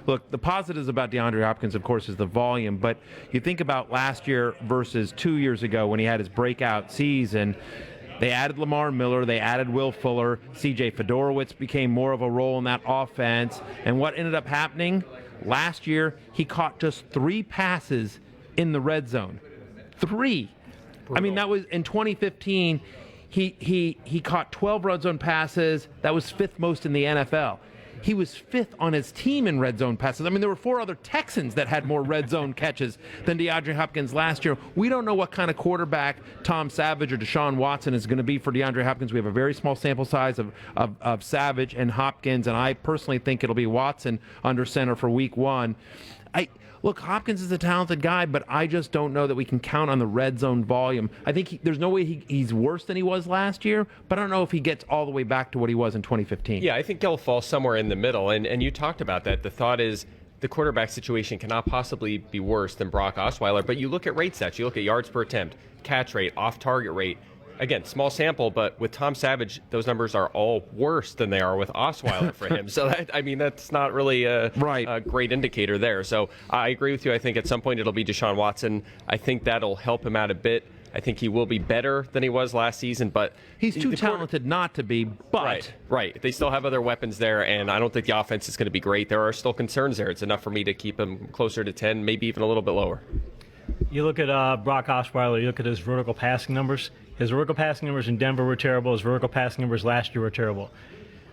Look, the positives about DeAndre Hopkins, of course, is the volume. But you think about last year versus 2 years ago when he had his breakout season. They added Lamar Miller. They added Will Fuller. C.J. Fedorowicz became more of a role in that offense. And what ended up happening? Last year, he caught just 3 passes in the red zone. 3. I mean, that was in 2015. He caught 12 red zone passes. That was 5th most in the NFL. He was 5th on his team in red zone passes. I mean, there were 4 other Texans that had more red zone catches than DeAndre Hopkins last year. We don't know what kind of quarterback Tom Savage or Deshaun Watson is going to be for DeAndre Hopkins. We have a very small sample size of Savage and Hopkins, and I personally think it'll be Watson under center for week 1. Look, Hopkins is a talented guy, but I just don't know that we can count on the red zone volume. I think there's no way he's worse than he was last year, but I don't know if he gets all the way back to what he was in 2015. Yeah, I think he'll fall somewhere in the middle, and you talked about that. The thought is the quarterback situation cannot possibly be worse than Brock Osweiler, but you look at rate stats, you look at yards per attempt, catch rate, off-target rate. Again, small sample, but with Tom Savage, those numbers are all worse than they are with Osweiler for him. So, that's not really a great indicator there. So I agree with you. I think at some point it'll be Deshaun Watson. I think that'll help him out a bit. I think he will be better than he was last season, but he's too talented not to be. But right. They still have other weapons there, and I don't think the offense is going to be great. There are still concerns there. It's enough for me to keep him closer to 10, maybe even a little bit lower. You look at Brock Osweiler, you look at his vertical passing numbers. His vertical passing numbers in Denver were terrible. His vertical passing numbers last year were terrible.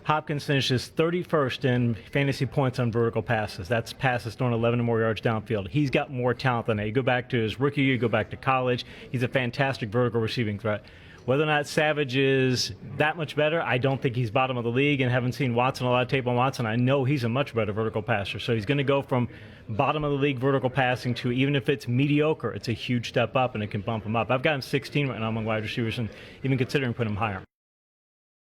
Hopkins finishes 31st in fantasy points on vertical passes. That's passes thrown 11 or more yards downfield. He's got more talent than that. You go back to his rookie year, you go back to college. He's a fantastic vertical receiving threat. Whether or not Savage is that much better, I don't think he's bottom of the league, and haven't seen Watson, a lot of tape on Watson. I know he's a much better vertical passer. So he's going to go from bottom of the league vertical passing to, even if it's mediocre, it's a huge step up, and it can bump him up. I've got him 16 right now among wide receivers, and even considering putting him higher.